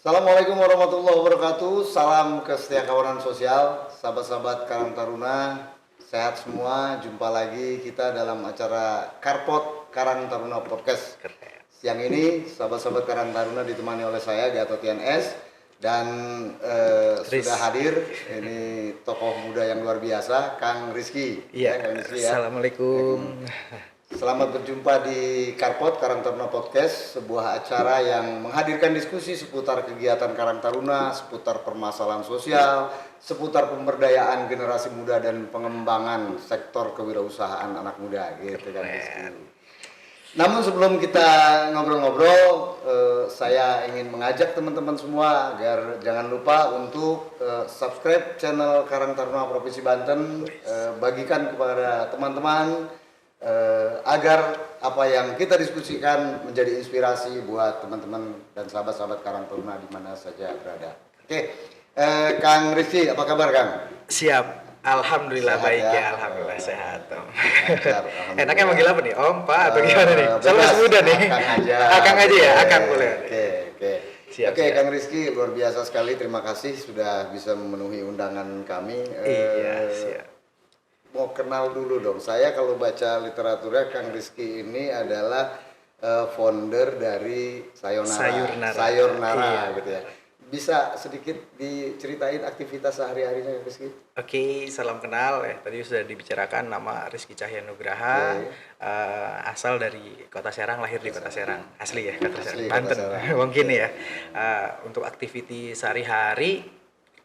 Assalamualaikum warahmatullahi wabarakatuh. Salam kesetiakawanan sosial, sahabat-sahabat Karang Taruna, sehat semua. Jumpa lagi kita dalam acara Karpot Karang Taruna Podcast. Siang ini sahabat-sahabat Karang Taruna ditemani oleh saya Gatot TNS dan sudah hadir ini tokoh muda yang luar biasa, Kang Rizky. Iya, Kang Rizky, ya. Assalamualaikum. Selamat berjumpa di Karpot Karang Taruna Podcast, sebuah acara yang menghadirkan diskusi seputar kegiatan Karang Taruna, seputar permasalahan sosial, seputar pemberdayaan generasi muda dan pengembangan sektor kewirausahaan anak muda, gitu kan. Namun sebelum kita ngobrol-ngobrol, saya ingin mengajak teman-teman semua agar jangan lupa untuk subscribe channel Karang Taruna Provinsi Banten, bagikan kepada teman-teman. Agar apa yang kita diskusikan menjadi inspirasi buat teman-teman dan sahabat-sahabat Karang Taruna di mana saja berada. Oke, Kang Rizky, apa kabar Kang? Siap. Alhamdulillah Sehat, baik ya? ya, Alhamdulillah sehat. Alhamdulillah. Enaknya manggil apa nih? Om, Pak, atau gimana nih? Saya Bebas, masih muda nih. Akang aja. Akang aja ya, Akang boleh. Oke. Siap, Oke, siap. Kang Rizky, luar biasa sekali. Terima kasih sudah bisa memenuhi undangan kami. Iya, siap. Mau kenal dulu dong. Saya kalau baca literaturnya Kang Rizky ini adalah founder dari Sayurnara Iya. gitu ya. Bisa sedikit diceritain aktivitas sehari-harinya Kang Rizky? Oke, salam kenal ya. Tadi sudah dibicarakan nama Rizky Cahyanugraha, asal dari Kota Serang, lahir di Kota Serang, asli ya Kota Asli Serang, Kota Banten. Serang. Mungkin ya. Untuk aktivitas sehari-hari,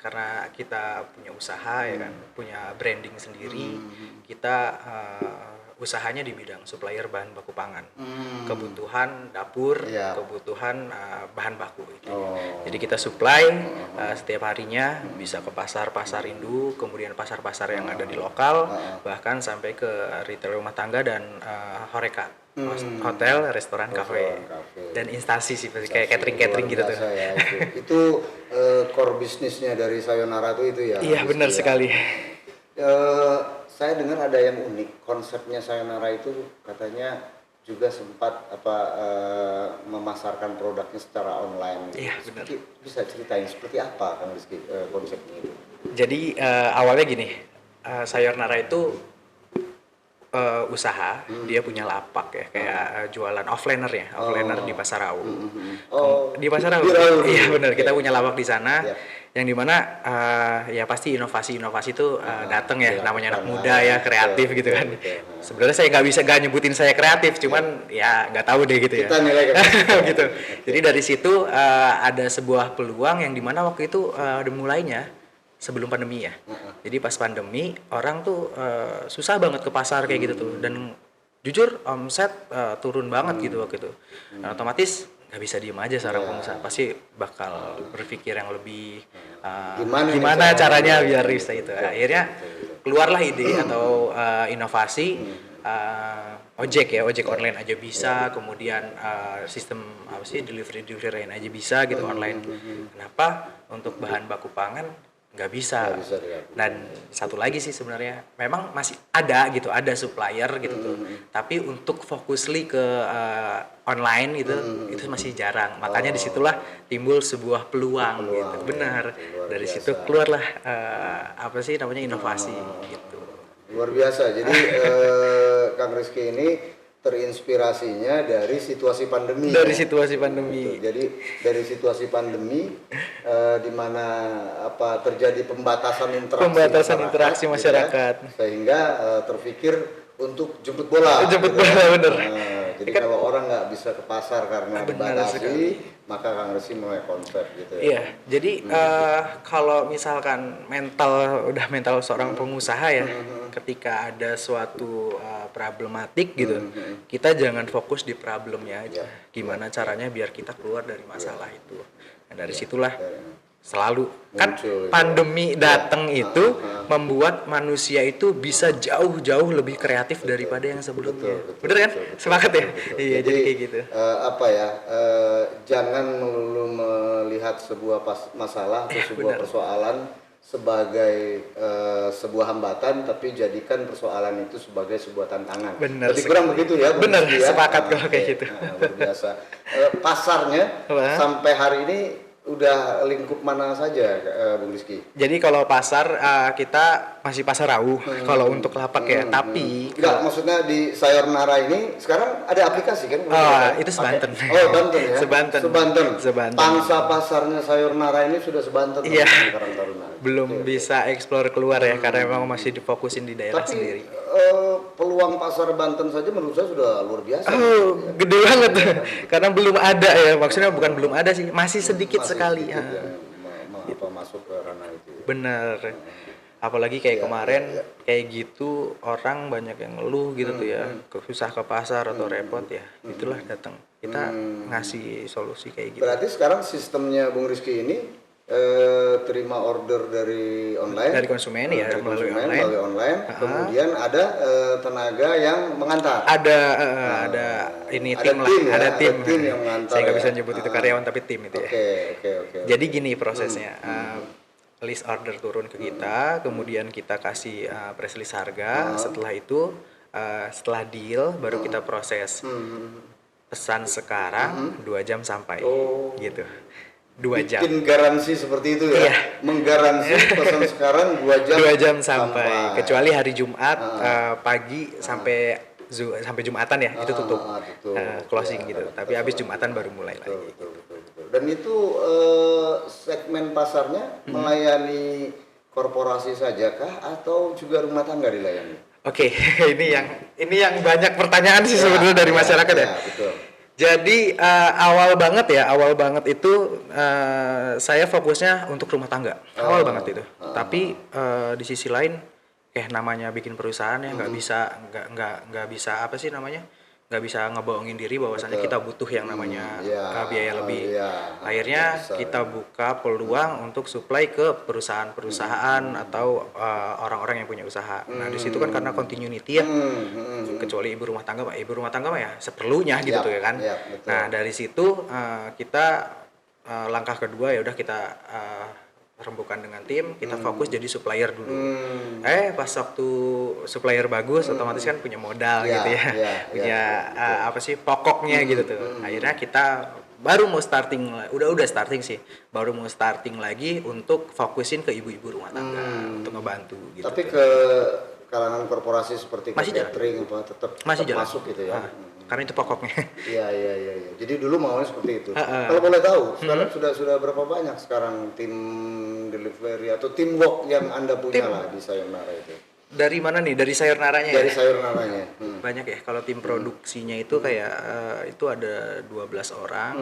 karena kita punya usaha ya kan, punya branding sendiri, kita usahanya di bidang supplier bahan baku pangan, kebutuhan dapur, Iya. kebutuhan bahan baku itu. Oh. Jadi kita supply setiap harinya bisa ke pasar-pasar induk, kemudian pasar-pasar yang ada di lokal, bahkan sampai ke retail rumah tangga dan horeca, hotel, restoran, kafe, dan instansi sih, kayak catering gitu tuh. Luar biasa ya, itu core bisnisnya dari Sayonara itu ya. Iya, Rizky, benar ya. sekali. Saya dengar ada yang unik, konsepnya Sayonara itu katanya juga sempat memasarkan produknya secara online. Iya, benar. Bisa ceritain seperti apa Kang Rizky konsepnya itu? Jadi awalnya gini, Sayonara itu usaha, dia punya lapak ya, kayak jualan offliner ya, offliner di Pasar Rawu. Di Pasar Rawu. Di Rawu. Iya benar, kita punya lapak di sana. Iya. Yang dimana ya pasti inovasi itu datang ya, namanya anak dilakukan, muda ya, kreatif gitu kan. Sebenarnya saya nggak nyebutin saya kreatif, cuman ya nggak tahu deh gitu ya. Kita nilai gitu. Jadi dari situ ada sebuah peluang yang dimana waktu itu mulainya sebelum pandemi ya. Jadi pas pandemi orang tuh susah banget ke pasar kayak gitu tuh, dan jujur omset turun banget gitu waktu itu. Dan otomatis nggak bisa diem aja seorang pengusaha, pasti bakal berpikir yang lebih gimana caranya biar bisa itu. Akhirnya keluarlah ide atau inovasi ojek online aja bisa, kemudian sistem apa sih delivery lain aja bisa gitu online. Kenapa untuk bahan baku pangan nggak bisa? Dan satu lagi sih sebenarnya memang masih ada gitu, ada supplier gitu tuh, tapi untuk fokusly ke online gitu itu masih jarang. Makanya disitulah timbul sebuah peluang gitu. Benar, dari situ keluarlah apa sih namanya inovasi gitu. Luar biasa. Jadi Kang Rizky ini terinspirasinya dari situasi pandemi. Dari situasi pandemi. Betul. Jadi dari situasi pandemi di mana terjadi pembatasan interaksi masyarakat. gitu ya, sehingga terpikir untuk jemput bola. Jemput gitu bola, ya. bener. Jadi kalau orang nggak bisa ke pasar karena dibatasi, maka Kang Rizky mulai konsep gitu ya. Iya, jadi kalau misalkan mental seorang pengusaha ya, ketika ada suatu problematik gitu, kita jangan fokus di problemnya aja. Gimana caranya biar kita keluar dari masalah itu. Nah, dari situlah selalu kan pandemi datang itu membuat manusia itu bisa jauh-jauh lebih kreatif daripada yang sebelumnya. Bener kan? Sepakat ya? Iya, jadi kayak gitu. Jangan melulu melihat sebuah masalah atau sebuah persoalan sebagai sebuah hambatan, tapi jadikan persoalan itu sebagai sebuah tantangan. Bener, lebih kurang begitu ya. Bener, sepakat kalau kayak gitu. Luar biasa. Pasarnya sampai hari ini udah lingkup mana saja, Bung Rizky? Jadi kalau pasar kita masih pasar Rauh kalau untuk lapak ya. Tapi Enggak, maksudnya di Sayur Nara ini sekarang ada aplikasi kan? itu sebanten. Oh, Banten ya? Sebanten. Sebanten. Pangsa pasarnya Sayur Nara ini sudah sebanten Iya. teman-teman Karang Taruna. Belum bisa explore keluar ya karena memang masih difokusin di daerah Tapi sendiri. peluang pasar Banten saja menurut saya sudah luar biasa. Oh, gede banget tuh. Karena belum ada ya. Maksudnya bukan belum ada sih, masih sedikit Masih sekali. sedikit yang masuk ke ranah itu. Bener. Apalagi kayak kemarin kayak gitu orang banyak yang ngeluh gitu tuh ya, susah ke pasar atau repot ya. Itulah datang. Kita ngasih solusi kayak gitu. Berarti sekarang sistemnya Bung Rizky ini terima order dari online, Dari konsumen ya, dari melalui konsumen, online. melalui online. Kemudian ada tenaga yang mengantar. Ada ini ada tim lah, tim ya, ada tim. ada tim yang mengantar Saya nggak ya. bisa nyebut itu karyawan tapi tim itu ya. Oke. Jadi gini prosesnya, list order turun ke kita, kemudian kita kasih press list harga. Setelah itu, setelah deal, baru kita proses. Pesan sekarang 2 jam sampai, gitu. 2 jam. Bikin garansi seperti itu ya. Iya. Menggaransi pesan sekarang 2 jam. 2 jam sampai. Kecuali hari Jumat pagi sampai Jumatan ya, itu tutup. Closing gitu. Tapi habis Jumatan baru mulai lagi. Betul. Dan itu segmen pasarnya melayani korporasi sajakah atau juga rumah tangga dilayani? Oke, ini yang banyak pertanyaan sih sebenarnya dari masyarakat ya. Betul. Jadi awal banget itu saya fokusnya untuk rumah tangga. Awal banget itu. Tapi di sisi lain namanya bikin perusahaan ya nggak bisa apa sih namanya? Nggak bisa ngebohongin diri bahwasannya kita butuh yang namanya biaya lebih. Akhirnya kita buka peluang untuk supply ke perusahaan-perusahaan atau orang-orang yang punya usaha. Nah di situ kan karena continuity ya, kecuali ibu rumah tangga mah ya seperlunya gitu tuh ya kan. Nah dari situ kita langkah kedua ya udah kita rembukan dengan tim, kita fokus jadi supplier dulu. Pas waktu supplier bagus, otomatis kan punya modal gitu ya, punya apa sih pokoknya gitu tuh. Akhirnya kita baru mau starting, udah starting sih, baru mau starting lagi untuk fokusin ke ibu-ibu rumah tangga untuk ngebantu. Gitu. Tapi ke kalangan korporasi seperti masih catering apa tetap masuk gitu ya. Karena itu pokoknya. Iya. Jadi dulu maunya seperti itu. Kalau boleh tahu, sekarang sudah berapa banyak sekarang tim delivery atau teamwork yang Anda punya lah di Sayonara itu? Dari mana nih? Dari Sayur Naranya Dari ya? Sayur Naranya. Banyak ya. Kalau tim produksinya itu kayak itu ada 12 orang.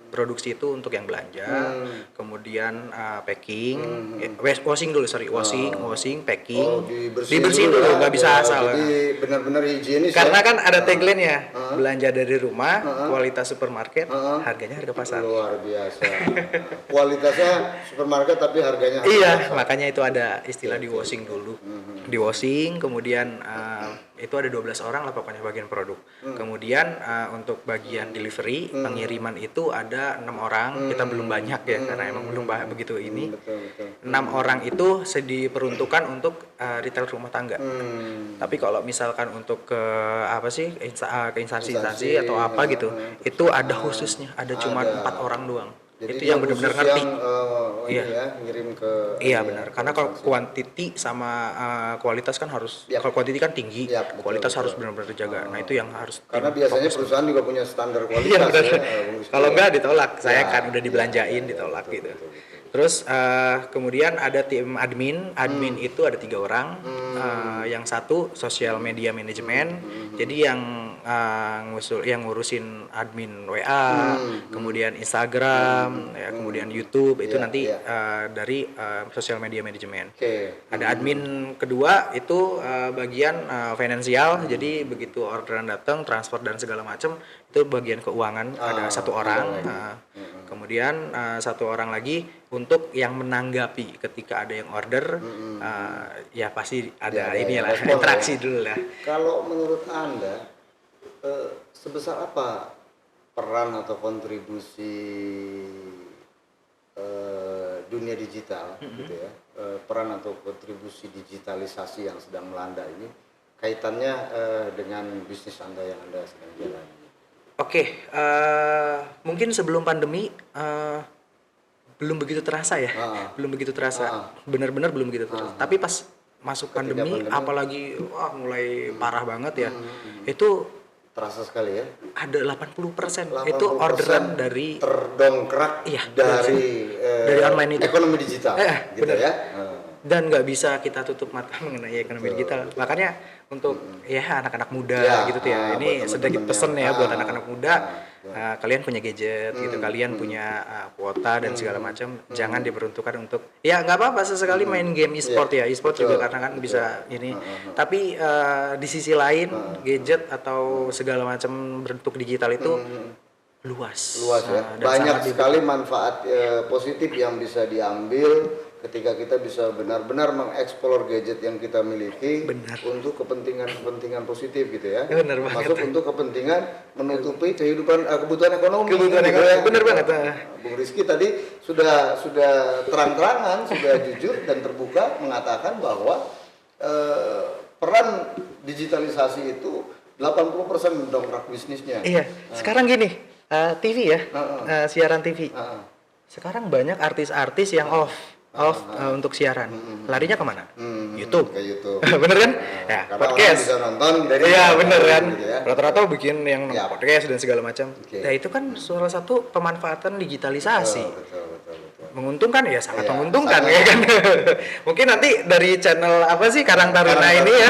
Produksi itu untuk yang belanja, kemudian packing, washing dulu, washing, packing, dibersihin dulu, nggak bisa asal. Jadi benar-benar higienis. Karena kan ada tagline-nya, belanja dari rumah, kualitas supermarket, harganya harga pasar. Luar biasa. Kualitasnya supermarket tapi harganya Iya, makanya itu ada istilah di washing dulu. Di washing, kemudian itu ada 12 orang lah pokoknya bagian produk. Kemudian untuk bagian delivery, pengiriman itu ada 6 orang. Kita belum banyak ya karena emang belum begitu ini. Betul. 6 orang itu diperuntukkan untuk retail rumah tangga. Tapi kalau misalkan untuk ke apa sih ke instansi atau apa gitu, itu ada khususnya, ada cuma 4 orang doang. Jadi itu yang benar-benar ngerti. Ngirim ke Benar. Karena kalau quantity sama kualitas kan harus kalau quantity kan tinggi, kualitas harus benar-benar dijaga. Nah, itu yang harus karena biasanya perusahaan juga punya standar kualitas. Iya, benar. Kalau enggak ditolak. Saya kan udah dibelanjain ditolak gitu. Terus kemudian ada tim admin itu ada 3 orang. Yang satu social media management. Jadi yang ngurusin admin WA, kemudian Instagram, kemudian YouTube itu nanti dari social media management. Ada admin kedua itu bagian finansial. Jadi begitu orderan datang, transfer dan segala macam itu bagian keuangan ada 1 orang. Kemudian 1 orang lagi untuk yang menanggapi ketika ada yang order, ya pasti ada inilah interaksi dulu lah. Kalau menurut Anda sebesar apa peran atau kontribusi dunia digital, gitu ya, peran atau kontribusi digitalisasi yang sedang melanda ini kaitannya dengan bisnis Anda yang Anda sedang jalani? Oke, mungkin sebelum pandemi belum begitu terasa ya, belum begitu terasa, benar-benar belum begitu terasa. Tapi pas masuk pandemi, apalagi wah mulai parah banget ya, itu terasa sekali ya. ada 80%, itu orderan dari terdongkrak iya, dari online itu. ekonomi digital, gitu bener. ya. Dan nggak bisa kita tutup mata mengenai ekonomi digital. Makanya untuk ya anak-anak muda gitu tuh ya, ini buat sedikit teman-teman pesen ya buat anak-anak muda. ya. Kalian punya gadget gitu, kalian punya kuota dan segala macam, jangan diperuntukkan untuk ya nggak apa-apa sesekali main game e-sport ya, e-sport juga karena kan bisa ini. Tapi di sisi lain gadget atau segala macam bentuk digital itu luas ya. dan Banyak sangat sekali manfaat positif yang bisa diambil ketika kita bisa benar-benar mengeksplor gadget yang kita miliki untuk kepentingan positif gitu ya. Benar Masuk banget. untuk kepentingan menutupi kebutuhan ekonomi. Kebutuhan gitu ekonomi. ya. Benar banget. Bung Rizky tadi sudah terang-terangan, sudah jujur dan terbuka mengatakan bahwa peran digitalisasi itu 80% mendongkrak bisnisnya. Iya. Sekarang gini, TV ya, siaran TV. Sekarang banyak artis-artis yang off untuk siaran. Larinya kemana? YouTube. Ke YouTube. Bener kan? Ya, Karena podcast. orang bisa nonton dari Iya, bener kan? gitu ya. Rata-rata bikin yang Ya. podcast dan segala macam. Oke. Ya itu kan salah satu pemanfaatan digitalisasi. Betul. Menguntungkan ya sangat Iya, menguntungkan sangat. ya kan. Mungkin nanti dari channel apa sih Karang Taruna ini ya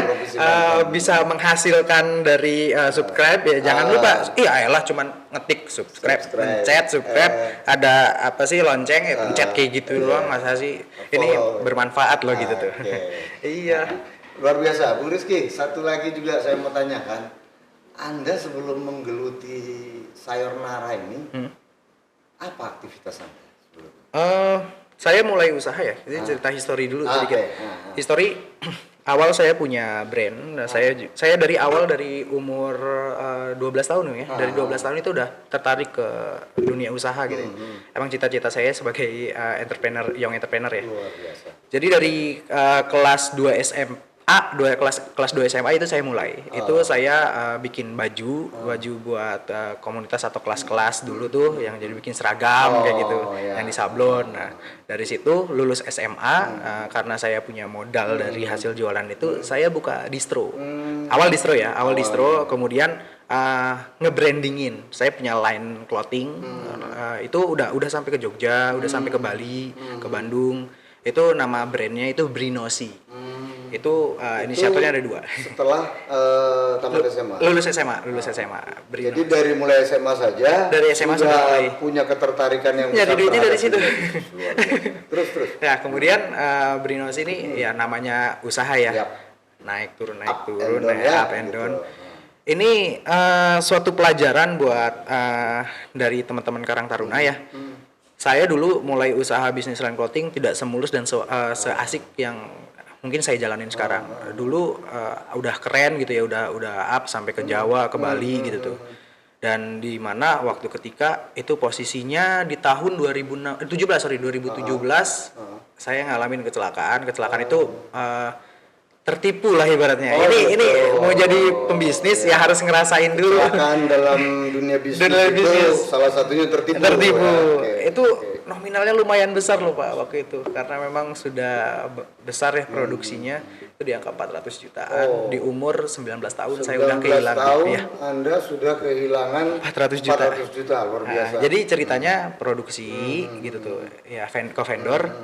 bisa menghasilkan dari subscribe ya. Jangan lupa, iya elah cuman ngetik subscribe, pencet subscribe, ada apa sih lonceng ya pencet kayak gitu doang, masa sih ini bermanfaat loh gitu tuh. Iya. Luar biasa, Bung Rizky. Satu lagi juga saya mau tanyakan, Anda sebelum menggeluti Sayonara ini, apa aktivitas Anda? Saya mulai usaha ya. Ini cerita histori dulu sedikit. Histori awal saya punya brand. Nah, saya dari awal dari umur 12 tahun ya. Dari 12 tahun itu udah tertarik ke dunia usaha gitu. Emang cita-cita saya sebagai young entrepreneur ya. Luar biasa. Jadi dari kelas 2 SMA kelas 2 SMA itu saya mulai. Itu saya bikin baju buat komunitas atau kelas-kelas dulu tuh yang jadi bikin seragam kayak gitu, yang disablon. Nah, dari situ lulus SMA karena saya punya modal dari hasil jualan itu, saya buka distro. Awal distro, kemudian ngebrandingin. Saya punya line clothing. Itu udah sampai ke Jogja, udah sampai ke Bali, ke Bandung. Itu nama brandnya itu Brinosi. Itu inisiatornya ada 2. Setelah tamat SMA. Lulus SMA. Jadi dari mulai SMA saja. Dari SMA sudah mulai punya ketertarikan yang besar. Jadi duitnya dari situ. Terus. Ya kemudian Brinosi ini ya namanya usaha ya. Naik turun, up and down. Ini suatu pelajaran buat dari teman-teman Karang Taruna ya. Saya dulu mulai usaha bisnis line clothing tidak semulus dan seasik yang mungkin saya jalanin sekarang. Dulu udah keren gitu ya, udah up sampai ke Jawa, ke Bali gitu tuh. Dan di mana waktu ketika itu posisinya di tahun 2017 saya ngalamin kecelakaan itu tertipu lah ibaratnya. Ini mau jadi pembisnis ya harus ngerasain dulu. Kecelakaan dalam dunia bisnis itu salah satunya tertipu. Ya. Itu nominalnya lumayan besar loh Pak waktu itu, karena memang sudah besar ya produksinya. Itu di angka 400 jutaan di umur 19 tahun saya udah kehilangan. 19 tahun ya. Anda sudah kehilangan 400 juta luar biasa. Jadi ceritanya produksi gitu tuh ya, co-vendor.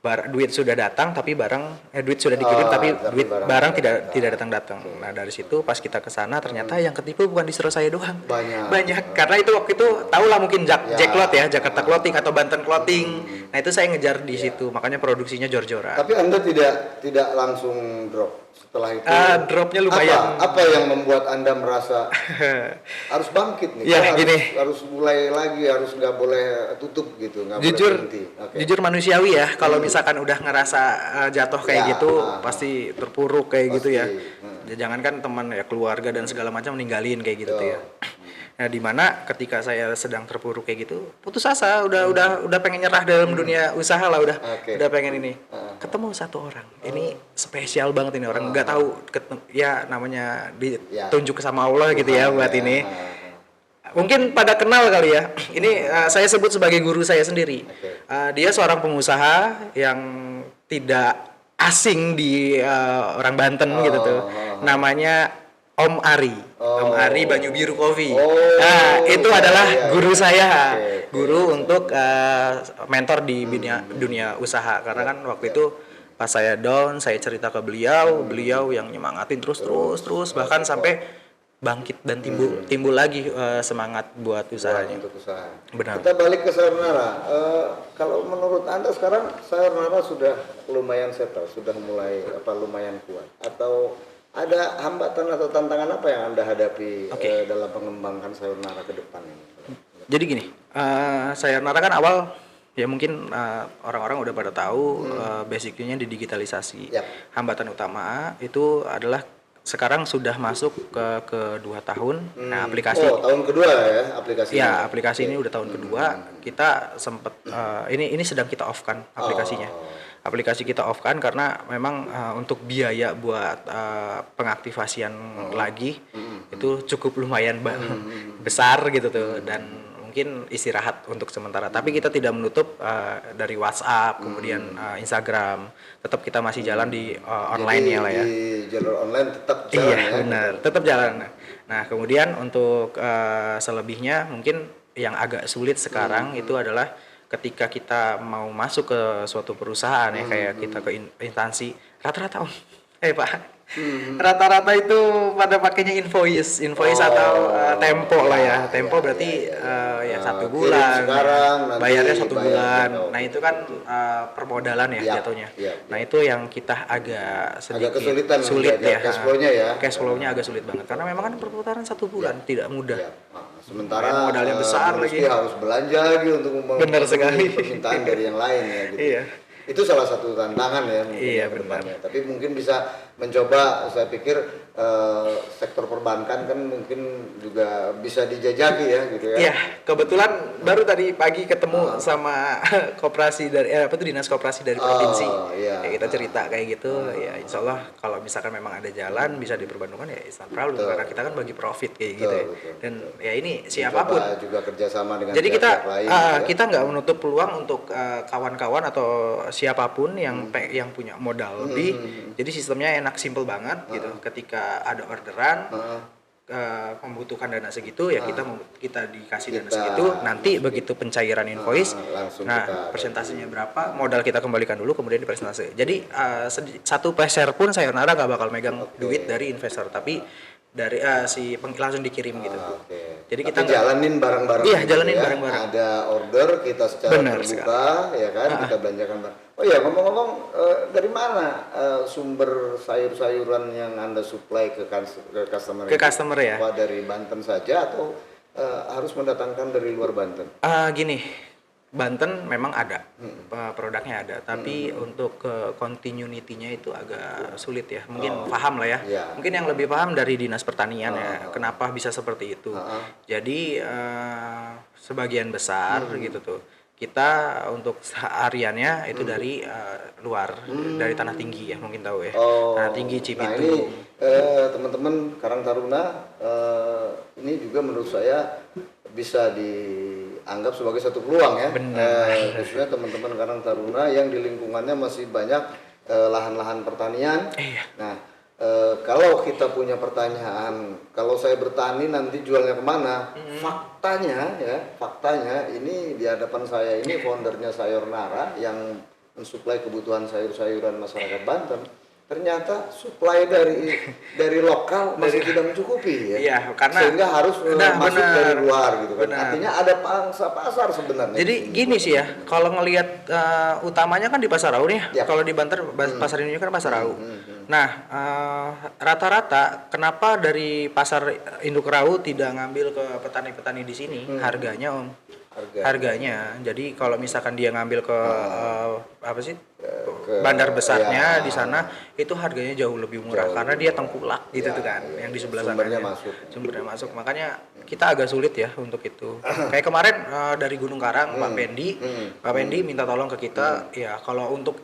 Duit sudah datang tapi duit sudah dikirim tapi barang tidak datang. Nah dari situ pas kita ke sana ternyata yang ketipu bukan distro saya doang. Banyak. Karena itu waktu itu tahulah mungkin Jacklot ya, Jakarta Clothing atau Banten Clothing. Nah itu saya ngejar di situ, makanya produksinya jor-joran. Tapi Anda tidak langsung drop setelah itu. Dropnya lumayan. Apa yang membuat Anda merasa harus bangkit nih? Ya, harus mulai lagi, harus nggak boleh tutup gitu, nggak boleh berhenti. Jujur manusiawi ya, kalau misalkan udah ngerasa jatuh kayak gitu pasti terpuruk kayak gitu ya. Jangankan teman ya, keluarga dan segala macam ninggalin kayak gitu tuh ya. Nah, di mana ketika saya sedang terpuruk kayak gitu, putus asa, udah pengen nyerah dalam dunia usaha lah, udah pengen ini. Ketemu satu orang. Ini spesial banget ini orang, nggak tahu ya namanya ditunjuk sama Allah gitu ya buat ini. mungkin pada kenal kali ya. Ini saya sebut sebagai guru saya sendiri. Dia seorang pengusaha yang tidak asing di orang Banten gitu tuh. Namanya Om Ari. Om Ari Banyu Biru Coffee. Nah, itu adalah guru saya. Guru untuk mentor di dunia usaha. Karena kan waktu itu pas saya down, saya cerita ke beliau yang nyemangatin terus bahkan sampai bangkit dan timbul lagi semangat buat usahanya. Untuk usaha. Benar. Kita balik ke sayonara. Kalau menurut Anda sekarang sayonara sudah lumayan settle, sudah mulai lumayan kuat, atau ada hambatan atau tantangan apa yang Anda hadapi dalam mengembangkan sayonara ke depan ini? Jadi gini, sayonara kan awal ya mungkin orang-orang udah pada tahu basicnya di digitalisasi. Hambatan utama itu adalah sekarang sudah masuk ke 2 tahun. Nah, aplikasi tahun kedua ya aplikasi. Ya, aplikasi ini udah tahun kedua. Kita sempat ini sedang kita off-kan aplikasinya. Aplikasi kita off-kan karena memang untuk biaya buat pengaktifasian lagi itu cukup lumayan besar gitu tuh, dan mungkin istirahat untuk sementara. Tapi kita tidak menutup dari WhatsApp, kemudian Instagram, tetap kita masih jalan di online. Jadi, ya lah ya. Di jalur online tetap jalan. Iya, benar, tetap jalan. Nah, kemudian untuk selebihnya mungkin yang agak sulit sekarang itu adalah ketika kita mau masuk ke suatu perusahaan ya, kayak kita ke instansi, rata-rata Pak, rata-rata itu pada pakainya invoice atau tempo lah ya. Tempo berarti ya 1 bulan, sekarang, bayarnya 1 bulan. Nah itu kan permodalan ya jatuhnya. Nah itu yang kita agak sedikit kesulitan sulit ya. Cash flow-nya ya. Cash flow-nya agak sulit banget karena memang kan perputaran 1 bulan tidak mudah. Sementara modalnya besar lagi, harus belanja lagi untuk memenuhi permintaan dari yang lain ya gitu. Iya. Itu salah satu tantangan ya mungkin ke depannya. Tapi mungkin bisa mencoba, saya pikir sektor perbankan kan mungkin juga bisa dijajaki ya gitu ya. Iya, kebetulan baru tadi pagi ketemu sama koperasi dari dinas koperasi dari provinsi. Ya kita cerita kayak gitu. Ya insya Allah kalau misalkan memang ada jalan bisa diperbantukan ya it's not problem, karena kita kan bagi profit kayak gitu ya. Dan ya ini siapapun juga kerjasama dengan jadi kita lain, kita nggak menutup peluang untuk kawan-kawan atau siapapun yang punya modal lebih. Jadi sistemnya enak, simple banget gitu. Ketika ada orderan membutuhkan dana segitu ya kita dikasih dana segitu, nanti begitu pencairan invoice persentasenya berapa, modal kita kembalikan dulu, kemudian dipresentasi. Jadi satu peser pun sayonara nggak bakal megang duit dari investor, tapi dari langsung dikirim gitu. Jadi kita jalanin bareng-bareng. Iya, jalanin bareng-bareng. Ada order kita secara terbuka ya kan, kita belanjakan bareng. Oh iya, ngomong-ngomong, dari mana sumber sayur-sayuran yang Anda supply ke customer? Ke customer ya. Apa dari Banten saja atau harus mendatangkan dari luar Banten? Gini, Banten memang ada produknya ada, tapi untuk continuity-nya itu agak sulit ya. Mungkin paham lah ya. Mungkin yang lebih paham dari Dinas Pertanian ya, kenapa bisa seperti itu. Jadi sebagian besar gitu tuh, kita untuk hariannya itu dari luar, dari Tanah Tinggi ya, mungkin tahu ya. Tanah Tinggi, Cibitung. Nah ini teman-teman Karang Taruna, ini juga menurut saya bisa dianggap sebagai satu peluang ya. Khususnya teman-teman Karang Taruna yang di lingkungannya masih banyak lahan-lahan pertanian. Nah, kalau kita punya pertanyaan, kalau saya bertani nanti jualnya kemana? Faktanya ini di hadapan saya ini foundernya Sayonara yang mensuplai kebutuhan sayur-sayuran masyarakat Banten. Ternyata supply dari lokal masih tidak mencukupi ya. Iya, karena sehingga harus masuk dari luar gitu kan. Artinya ada pangsa pasar sebenarnya. Jadi gini sih ya, kalau ngelihat utamanya kan di Pasar Rau nih. Kalau di Banten pasar ini kan Pasar Rau. Nah, rata-rata kenapa dari pasar induk Rau tidak ngambil ke petani-petani di sini? Harganya harganya. Jadi kalau misalkan dia ngambil ke bandar besarnya di sana, itu harganya jauh lebih murah karena dia tengkulak gitu tuh kan, yang di sebelah sana. Sumbernya masuk. Makanya kita agak sulit ya untuk itu. Kayak kemarin dari Gunung Karang Pak Pendi minta tolong ke kita ya kalau untuk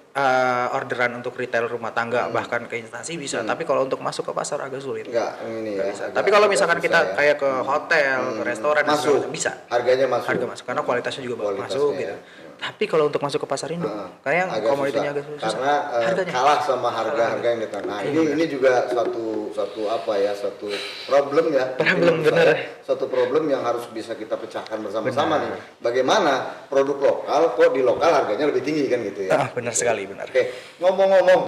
orderan untuk retail rumah tangga bahkan ke instansi bisa, tapi kalau untuk masuk ke pasar agak sulit. Enggak, ini ya. Bisa. Tapi kalau misalkan kita kayak ke hotel, ke restoran dan masuk, segala macam, bisa. Harganya masuk. Harga masuk karena kualitasnya juga Kualitasnya, masuk gitu. Tapi kalau untuk masuk ke pasar induk, kayak yang komoditinya agak susah. Karena harganya kalah sama harga-harga yang ditekan. Nah, ini juga suatu apa ya, suatu problem ya. Problem bener. Suatu problem yang harus bisa kita pecahkan bersama-sama nih. Bagaimana produk lokal kok di lokal harganya lebih tinggi kan gitu ya. Benar sekali, benar. Oke, ngomong-ngomong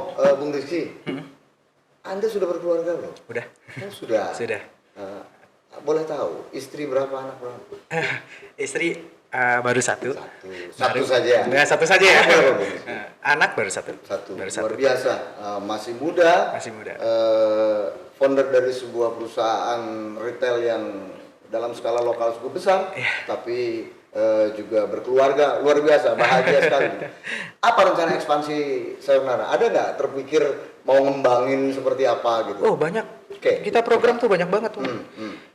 Bung Rizky, Anda sudah berkeluarga belum? Udah. Oh, sudah. Sudah. Boleh tahu istri berapa, anak berapa? Istri baru satu. Satu saja. Enggak, satu saja ya. Anak baru satu. Baru satu. Luar biasa. Masih muda. Masih muda. Founder dari sebuah perusahaan retail yang dalam skala lokal cukup besar, tapi juga berkeluarga, luar biasa, bahagia sekali. Apa rencana ekspansi Sayonara? Ada nggak terpikir mau ngembangin seperti apa gitu? Oh banyak. Kita program tuh banyak banget tuh.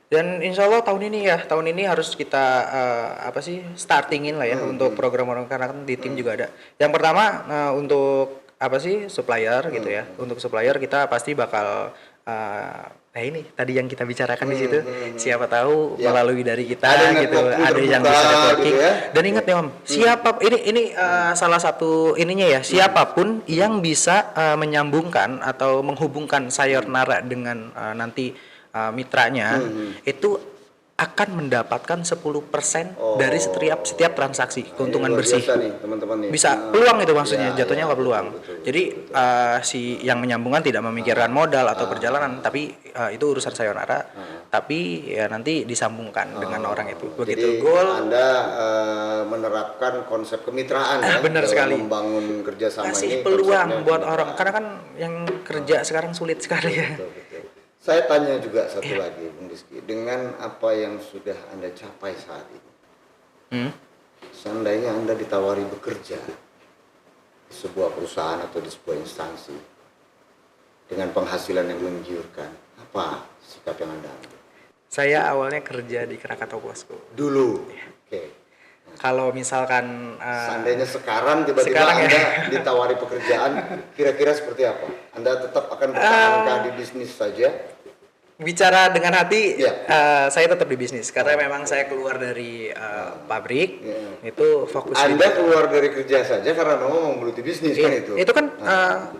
Dan insya Allah tahun ini harus kita startingin lah ya untuk program-program karena kan di tim juga ada. Yang pertama untuk supplier gitu ya. Untuk supplier kita pasti bakal ini tadi yang kita bicarakan di situ. Siapa tahu melalui dari kita ada yang bisa networking. Gitu ya. Dan ingat ya Om, ini salah satu ininya ya, siapapun yang bisa menyambungkan atau menghubungkan Sayonara dengan nanti mitranya itu akan mendapatkan 10% dari setiap transaksi keuntungan bersih. Nih, teman-teman nih. Bisa peluang itu maksudnya, jatuhnya ke peluang. Betul. Jadi si yang menyambungkan tidak memikirkan modal atau perjalanan, tapi itu urusan Sayonara. Tapi ya nanti disambungkan dengan orang itu. Begitu goal. Anda menerapkan konsep kemitraan ya. Benar sekali. Membangun kerjasama kasih ini. Peluang buat orang, karena kan yang kerja sekarang sulit sekali ya. Betul. Saya tanya juga satu lagi, Bung Rizky, dengan apa yang sudah Anda capai saat ini, seandainya Anda ditawari bekerja di sebuah perusahaan atau di sebuah instansi dengan penghasilan yang menggiurkan, apa sikap yang Anda ambil? Saya awalnya kerja di Krakatau Posko. Dulu? Oke. Kalau misalkan seandainya sekarang tiba-tiba Anda ditawari pekerjaan, kira-kira seperti apa? Anda tetap akan bertahan di bisnis saja? Bicara dengan hati, saya tetap di bisnis karena memang saya keluar dari pabrik, itu fokus. Anda keluar dari kerja saja karena memang mau menggeluti bisnis kan itu? Itu kan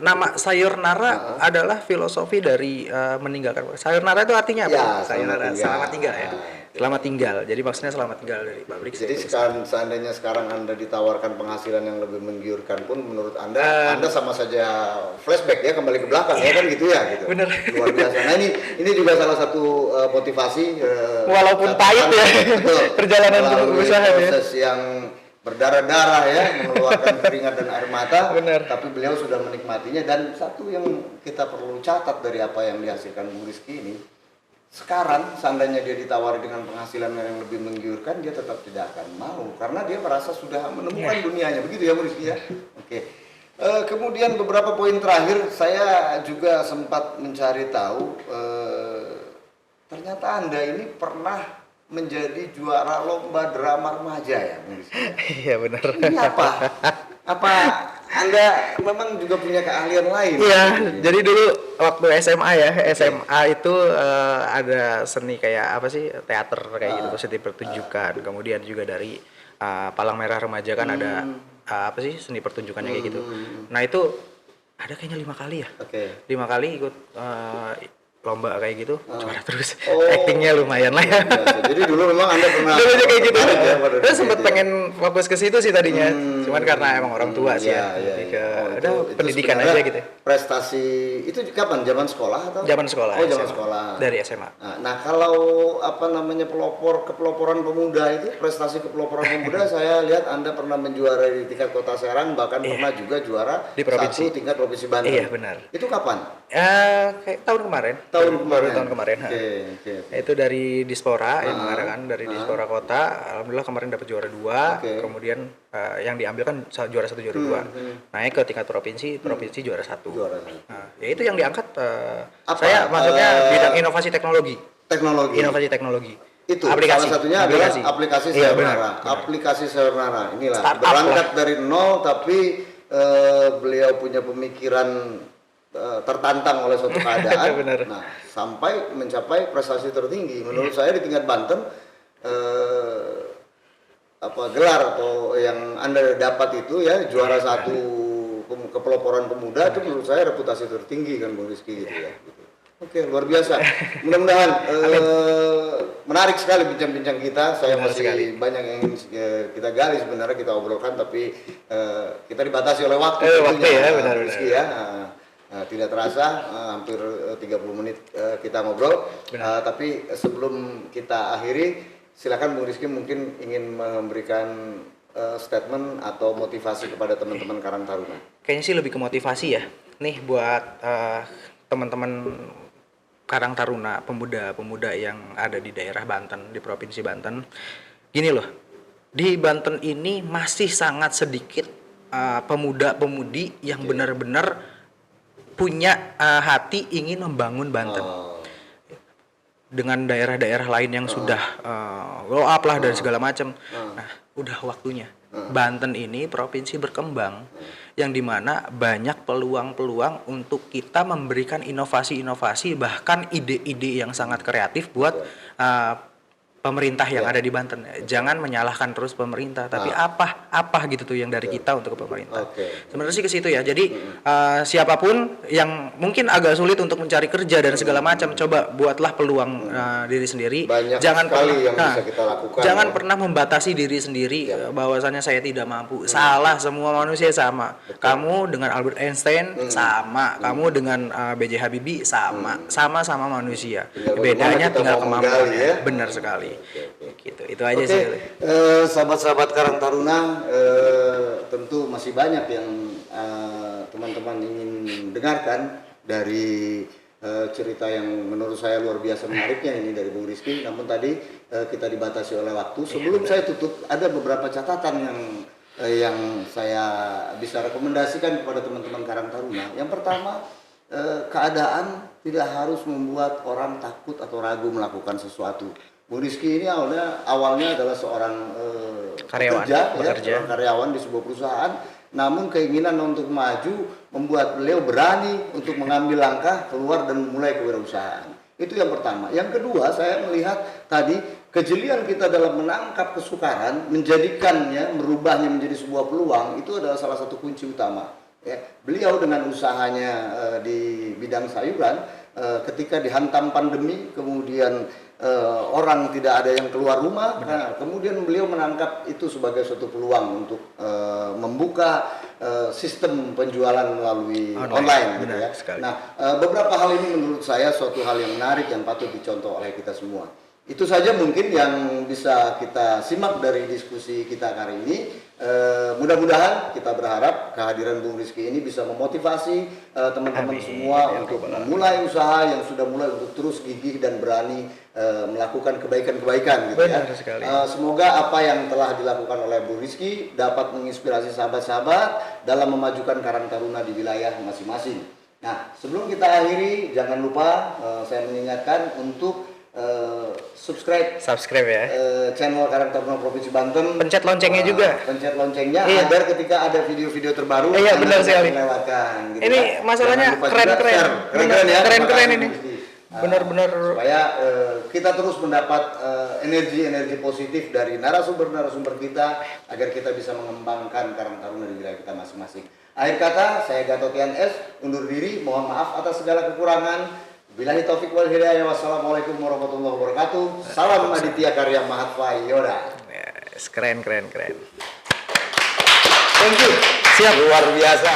nama Sayonara adalah filosofi dari meninggalkan. Sayonara itu artinya apa? Sayonara, selamat tinggal ya. Selamat tinggal. Jadi maksudnya selamat tinggal dari pabrik. Jadi seandainya sekarang Anda ditawarkan penghasilan yang lebih menggiurkan pun menurut Anda sama saja flashback ya, kembali ke belakang ya kan gitu ya gitu. Bener. Luar biasa. Nah ini juga salah satu motivasi walaupun pahit ya perjalanan berusaha ya. Proses yang berdarah-darah ya, mengeluarkan keringat dan air mata. Bener. Tapi beliau sudah menikmatinya, dan satu yang kita perlu catat dari apa yang dihasilkan Bung Rizky ini, sekarang seandainya dia ditawari dengan penghasilan yang lebih menggiurkan, dia tetap tidak akan mau karena dia merasa sudah menemukan dunianya. Begitu ya Bung Rizky ya. Oke. Kemudian beberapa poin terakhir, saya juga sempat mencari tahu ternyata Anda ini pernah menjadi juara lomba drama remaja ya Bung Rizky. Iya benar. Ini apa Anda memang juga punya keahlian lain? Iya, jadi dulu waktu SMA itu ada seni kayak teater kayak gitu, seni pertunjukan. Kemudian juga dari Palang Merah Remaja kan ada seni pertunjukannya kayak gitu. Nah itu ada kayaknya 5 kali ya. 5 kali ikut lomba kayak gitu, juara terus. Actingnya lumayan lah ya. Jadi dulu memang Anda pernah kayak gitu. Terus sempat pengen fokus ke situ sih tadinya. Cuman karena emang orang tua sih itu pendidikan aja gitu. Prestasi itu kapan? Zaman sekolah atau? Zaman sekolah. Zaman sekolah. Dari SMA. Nah, kalau kepeloporan pemuda itu, prestasi kepeloporan pemuda saya lihat Anda pernah menjuarai di tingkat Kota Serang, bahkan pernah juga juara di provinsi. Tingkat Provinsi Banten. Iya, benar. Itu kapan? Kayak tahun kemarin. Tahun kemarin. Okay. Itu dari Dispora yang mengadakan dari Dispora Kota. Alhamdulillah kemarin dapat juara 2. Kemudian yang diambil kan juara 1 juara 2. Naik ke tingkat provinsi juara 1. Nah, ya itu yang diangkat saya masuknya bidang inovasi teknologi. Inovasi teknologi. Itu aplikasi. salah satunya adalah aplikasi Iya, Sayonara. Aplikasi Sayonara inilah Startup berangkat dari nol, tapi beliau punya pemikiran tertantang oleh suatu keadaan. Benar. Nah, sampai mencapai prestasi tertinggi. Menurut saya di tingkat Banten gelar atau yang Anda dapat itu ya juara satu kepeloporan pemuda itu menurut saya reputasi tertinggi kan Bung Rizky gitu ya. Gitu. Oke, luar biasa. Mudah-mudahan menarik sekali bincang-bincang kita. Saya masih banyak yang ingin kita gali sebenarnya, kita obrolkan, tapi kita dibatasi oleh waktu. Waktu ya, benar. Ya. Tidak terasa hampir 30 menit kita ngobrol. Tapi sebelum kita akhiri, silakan Bung Rizky mungkin ingin memberikan statement atau motivasi kepada teman-teman Karang Taruna. Kayaknya sih lebih ke motivasi ya. Nih buat teman-teman Karang Taruna, pemuda-pemuda yang ada di daerah Banten, di provinsi Banten. Gini loh, di Banten ini masih sangat sedikit pemuda-pemudi yang benar-benar punya hati ingin membangun Banten. Dengan daerah-daerah lain yang sudah grow up lah dan segala macam. Nah, udah waktunya. Banten ini provinsi berkembang yang dimana banyak peluang-peluang untuk kita memberikan inovasi-inovasi bahkan ide-ide yang sangat kreatif buat pemerintah yang ada di Banten. Jangan menyalahkan terus pemerintah, tapi apa gitu tuh yang dari kita untuk ke pemerintah. Sebenarnya sih ke situ ya. Jadi siapapun yang mungkin agak sulit untuk mencari kerja dan segala macam, coba buatlah peluang diri sendiri. Banyak jangan sekali yang bisa kita lakukan. Jangan pernah membatasi diri sendiri bahwasannya saya tidak mampu. Salah, semua manusia sama. Betul. Kamu dengan Albert Einstein sama, kamu dengan B.J. Habibie sama-sama manusia. Bedanya tinggal kemampuannya. Ya? Benar sekali. Gitu. Itu aja sih. Sahabat-sahabat Karang Taruna, tentu masih banyak yang teman-teman ingin dengarkan dari cerita yang menurut saya luar biasa menariknya ini dari Bung Rizky. Namun tadi kita dibatasi oleh waktu. Sebelum saya tutup, ada beberapa catatan yang saya bisa rekomendasikan kepada teman-teman Karang Taruna. Yang pertama, keadaan tidak harus membuat orang takut atau ragu melakukan sesuatu. Bung Rizky ini awalnya adalah seorang karyawan di sebuah perusahaan, namun keinginan untuk maju membuat beliau berani untuk mengambil langkah keluar dan memulai kewirausahaan. Itu yang pertama. Yang kedua, saya melihat tadi kejelian kita dalam menangkap kesukaran, menjadikannya, merubahnya menjadi sebuah peluang, itu adalah salah satu kunci utama. Ya, beliau dengan usahanya di bidang sayuran, ketika dihantam pandemi, kemudian orang tidak ada yang keluar rumah, kemudian beliau menangkap itu sebagai suatu peluang untuk membuka sistem penjualan melalui online gitu ya. Nah, beberapa hal ini menurut saya suatu hal yang menarik yang patut dicontoh oleh kita semua. Itu saja mungkin yang bisa kita simak dari diskusi kita kali ini. Mudah-mudahan kita berharap kehadiran Bung Rizky ini bisa memotivasi teman-teman semua untuk memulai usaha yang sudah mulai untuk terus gigih dan berani melakukan kebaikan-kebaikan gitu ya. Semoga apa yang telah dilakukan oleh Bung Rizky dapat menginspirasi sahabat-sahabat dalam memajukan Karang Taruna di wilayah masing-masing. Nah, sebelum kita akhiri, jangan lupa saya mengingatkan untuk subscribe ya channel Karang Taruna Provinsi Banten, pencet loncengnya juga, agar ketika ada video-video terbaru benar sekali melewatkan gitu. Ini masalahnya keren ini benar-benar supaya kita terus mendapat energi positif dari narasumber kita agar kita bisa mengembangkan Karang Taruna di wilayah kita masing-masing. Akhir kata, saya Gatotian S undur diri, mohon maaf atas segala kekurangan. Billahi taufiq wal hidayah. Wassalamualaikum warahmatullahi wabarakatuh. Salam Aditya Karya Mahatva Yoda. Keren. Thank you. Siap. Luar biasa.